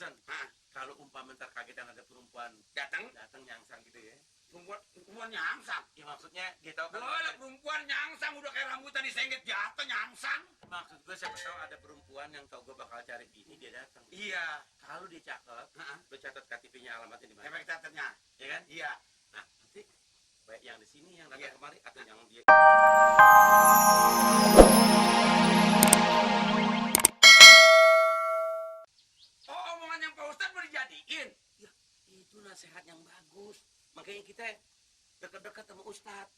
pesan. Kalau umpama ntar kagetan ada perempuan datang nyangsang gitu ya. Perempuan nyangsang? Ya maksudnya dia tahu kan. Boleh perempuan nyangsang udah kayak rambutan disengget jatuh nyangsang. Maksud gue siapa tahu ada perempuan yang tahu gue bakal cari bini dia datang. Iya. Kalau dia cakep, lo catat KTP-nya alamatnya di mana? Efek catatnya. Ya kan? Iya. Nah, nanti baik yang di sini yang datang kemari atau yang dia. Oh, omongan yang Pak Ustadz mau dijadiin. Ya, itu nasihat yang bagus. Makanya kita dekat-dekat sama Ustadz.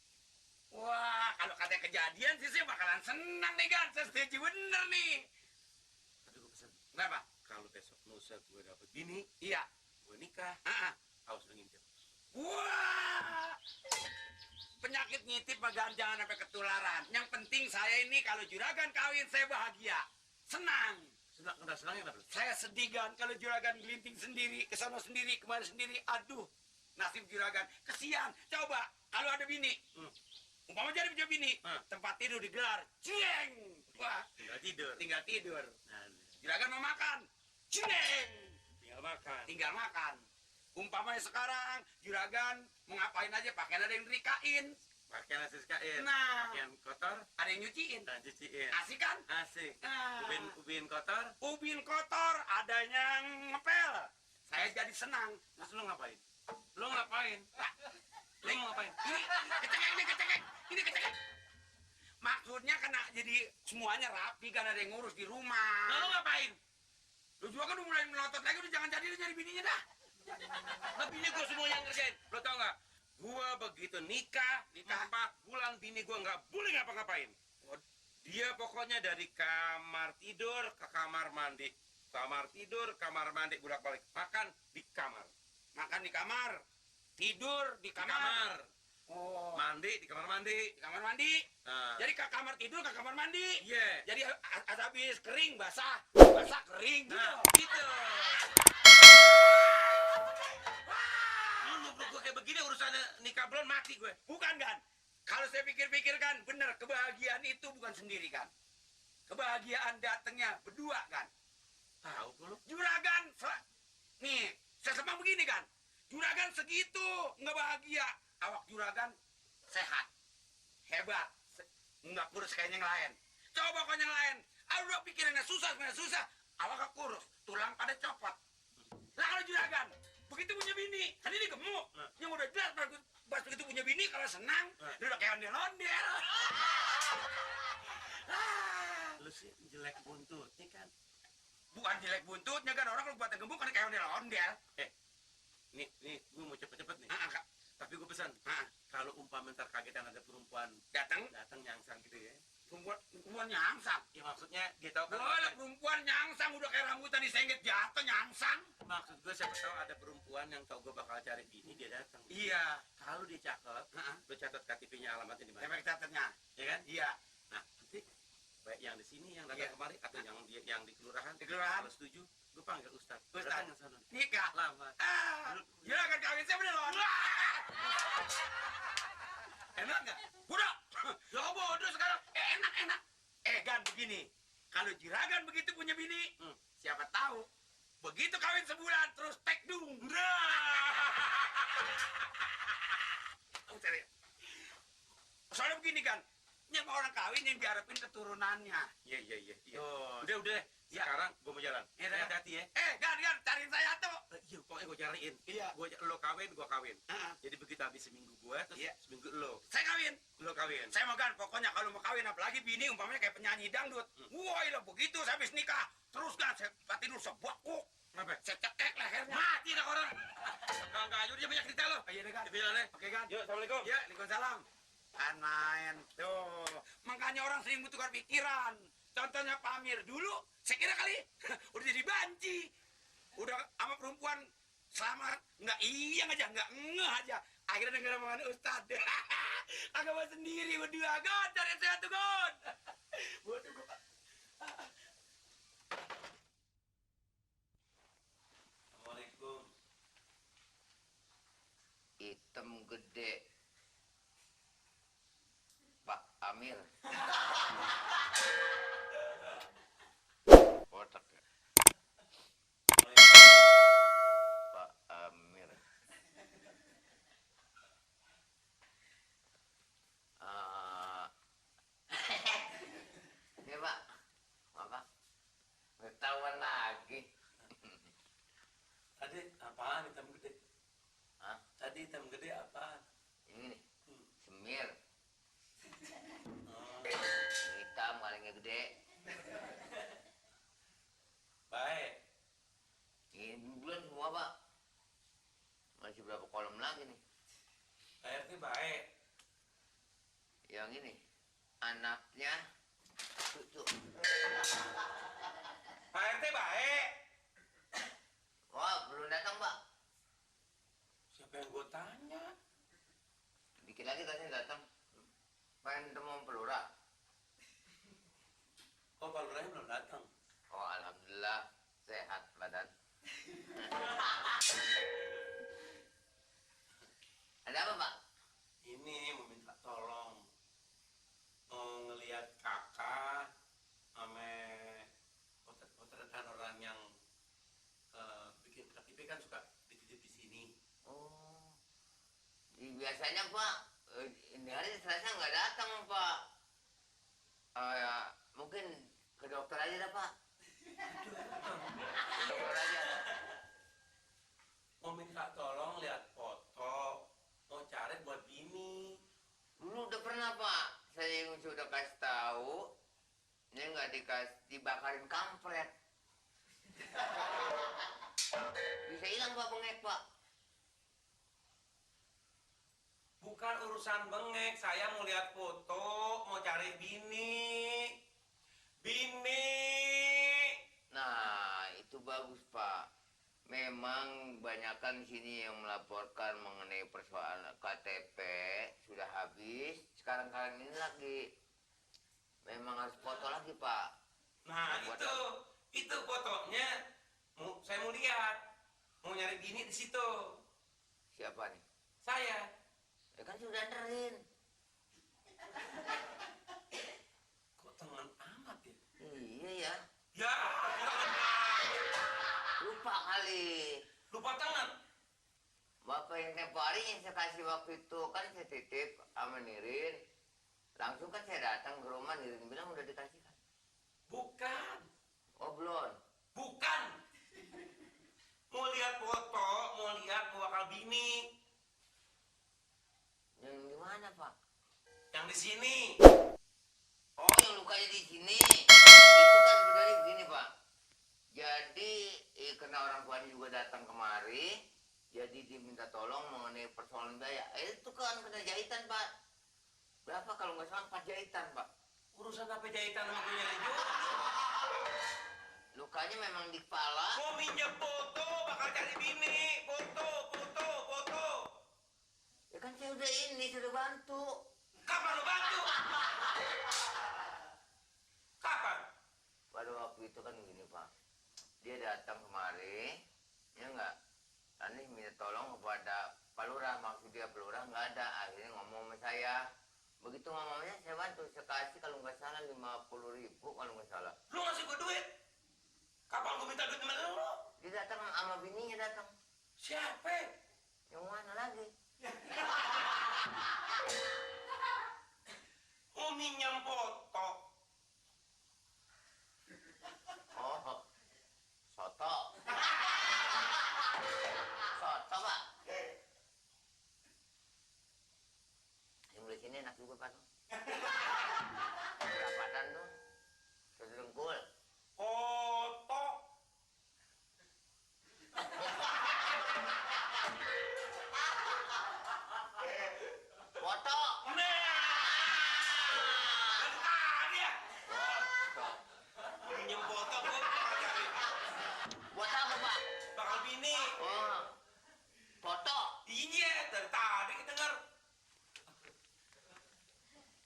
Wah, kalau katanya kejadian sih saya bakalan senang nih kan. Saya setuju bener nih. Tapi gue pesan. Kenapa? Kalau besok lusa gue dapet bini, Iya. gue nikah, awas lu ngintip. Wah. Penyakit ngintip mah jangan sampai ketularan. Yang penting saya ini kalau juragan kawin saya bahagia. Senang. Senangnya kenapa? Saya sedih kan kalau juragan gelinting sendiri, ke sana sendiri, kemana sendiri. Aduh, nasib juragan. Kesian. Coba kalau ada bini. Umpama jadi punya bini, tempat tidur digelar. Cieng. Wah, tinggal tidur. Nah, Juragan mau makan. Cieng. tinggal makan. Umpamanya sekarang juragan mau ngapain aja, pakaian ada yang dirikain. Pakaian nasi kain. Nah. Pakaian kotor, Ada yang nyuciin. dan cuciin. Asik kan? Asik. Nah. Ubin kotor. Ubin kotor, ada yang ngepel. Saya jadi senang. Terus lo ngapain? Lo ngapain? Ini kecekek. Maksudnya kena jadi semuanya rapi kan, ada yang ngurus di rumah. Nah, lo ngapain? Lu juga kan udah mulai melotot lagi, udah jangan jadi nyari bininya dah. Nah, bini gue semua yang ngerjain. Lo tau gak? Gue begitu nikah 4 bulan bini gue nggak boleh ngapa-ngapain. Dia pokoknya dari kamar tidur ke kamar mandi. Kamar tidur, kamar mandi, bolak-balik. Makan di kamar. Makan di kamar, tidur di Di kamar. kamar. Oh, Mandi di kamar mandi. di kamar mandi. Nah, Jadi ke kamar tidur, ke kamar mandi. iya. Jadi habis kering, basah kering. Nah, gitu. Lu nubruk gue kayak begini urusannya nikah belum mati gue. Bukan kan? Kalau saya pikir-pikir kan, bener, kebahagiaan itu bukan sendiri kan. Kebahagiaan datangnya berdua kan. Tahu gue lu. Juragan, nih, saya semang begini kan. Juragan segitu, nggak bahagia. Awak juragan sehat, hebat, nggak kurus kayak yang lain. Coba kau yang lain, udah pikirannya susah, awak kurus, tulang pada copot. Lah kalau juragan, begitu punya bini, kan ini gemuk, yang udah jelas pas begitu punya bini kalau senang, dia udah kayak ondel-ondel. Lu sih jelek buntutnya kan. Bukan jelek buntutnya kan, orang kalau buatan gemuk kan kayak ondel-ondel. Nih, gue mau cepet-cepet nih. Kak. Tapi gue pesan, kalau umpama ntar kagetan ada perempuan Datang nyangsang gitu ya. perempuan nyangsang. Ya maksudnya dia tahu kan. Boleh perempuan nyangsang udah kayak rambutan disengget jatuh nyangsang. Maksud gue siapa tahu ada perempuan yang tahu gue bakal cari bini dia datang. Iya. Kalau dia cakep, lo catat KTP-nya alamatnya di mana? Efek catatnya. Ya kan? Iya. Nah, nanti baik yang di sini yang datang kemari atau yang di kelurahan. Di kelurahan. Kalau setuju, gue panggil Ustadz. Ustadz. Datang ke sana. Nikah. Lama. Juragan kawin saya bener loh. Enak nggak? Budak. Ya bodoh sekarang. Enak. Gan begini. Kalau juragan begitu punya bini, siapa tahu begitu kawin sebulan terus tekdung. Soalnya begini kan, yang orang kawin yang diharapin keturunannya. Iya. Tuh. Udah. Ya. Sekarang gue mau jalan. Ya, Hati-hati ya. Gan, cariin saya tuh. Iya, pokoknya gue cariin. Iya. Lo kawin, gue kawin. Jadi begitu habis seminggu gue, terus seminggu lo Saya kawin. Saya mau kan, pokoknya kalau mau kawin apalagi bini umpamanya kayak penyanyi dangdut. Wah, begitu saya habis nikah. Terus kan saya tidur sebakuk. Kenapa? Saya cekek lehernya. Mati dah orang. Enggak ajur dia banyak cerita lo. Iya deh kan. Jalan ya. Oke kan. Yuk, assalamualaikum. Ya, Waalaikumsalam. Main tuh. Makanya orang sering bertukar pikiran. Contohnya Pak Amir dulu, saya kira kali udah jadi banci. Udah sama perempuan selamat, nggak iya aja, nggak ngeh aja. Akhirnya denger omongan Ustadz. Agama sendiri berdua, God, dari sehat tuh, God. Assalamualaikum. Hitam gede Pak Amir. Botak ya. baik. Yang ini anaknya cucu. Pak RT baik. Wah, belum datang, Pak. Siapa yang gue tanya? Dikit lagi tadi datang. Pengen ketemu pelurah. Oh, Pak Lurahnya belum datang. Oh, alhamdulillah sehat badan. Ada apa, Pak? Ini mau minta tolong. Mau ngelihat kakak sama potret-potretan orang yang bikin KTP kan suka dititip di sini. Oh, biasanya Pak, ini hari Selasa nggak datang Pak. Ya, mungkin ke dokter aja dah Pak. Ke dokter aja. Mau minta tolong lihat foto. Mau cari buat bini. Dulu udah pernah Pak, saya yang sudah kasih tahu, ini nggak dibakarin kampret. Bisa hilang Pak bengek Pak. Bukan urusan bengek, saya mau lihat foto, mau cari bini. Bini. Nah, itu bagus Pak. Memang banyakan sini yang melaporkan mengenai persoalan KTP sudah habis. Sekarang ini lagi memang harus foto lagi Pak. Nah, Buat itu fotonya. Saya mau lihat. Mau nyari bini di situ. Siapa nih? Saya. Ya kan sudah anterin. Kok tangan amat ya? Iya ya. Ya, Lupa kali. lupa tangan. Bapak yang tempo hari yang saya kasih waktu itu kan saya titip sama Nirin. Langsung kan saya datang ke rumah, Nirin bilang udah dikasihkan. Bukan. Oh belum. Bukan. Mau lihat foto, mau lihat mau bakal bini. Yang di mana Pak? Yang di sini. Oh yang lukanya di sini. Itu kan sebenarnya begini Pak. Jadi karena orang tuanya juga datang kemari, jadi diminta tolong mengenai persoalan biaya. Itu kan kena jahitan Pak. Berapa kalau nggak salah 4 jahitan Pak. Urusan apa jahitan sama gue nyari jodoh. Lukanya memang di kepala. Mau minjem foto, bakal cari bini. Foto, foto, foto. Ya kan saya udah ini, sudah bantu. Kapan lo bantu? Kapan? Pada waktu itu kan begini Pak. Dia datang kemari, ya enggak. Nanti minta tolong kepada Pak Lurah, maksud dia Pak Lurah nggak ada. Akhirnya ngomong sama saya. Begitu ngomongnya saya bantu, saya kasih kalau nggak salah 50.000 kalau nggak salah. Lu ngasih gue duit? Kapan gue minta duit sama lu? Dia datang sama bininya datang. Siapa? Yang mana lagi? Mau minjem foto. Oh, soto. Soto Pak. Yang beli sini enak juga Pak. Berapaan tuh? Sedengkul. Foto. Foto. Nah. Dari tadi ya. Foto. Minjem foto gue bakal cari. Buat apa Pak? Bakal bini. Oh, foto. Iya, dari tadi kita denger.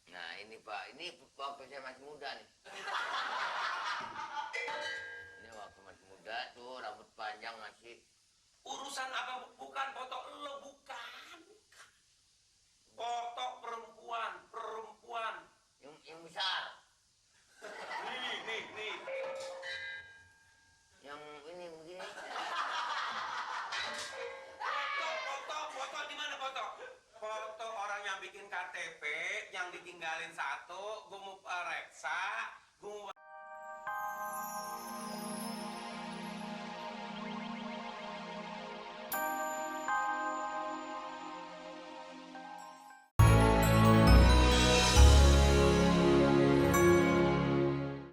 Nah ini Pak, ini waktu saya masih muda nih. Ini waktu masih muda tuh, rambut panjang masih. Urusan apa bukan foto lo, bukan. Foto perempuan, perempuan. Yang besar. Nih. Yang ini begini. Foto di mana foto? Foto orang yang bikin KTP, yang ditinggalin satu, gue mau reksa, gue mau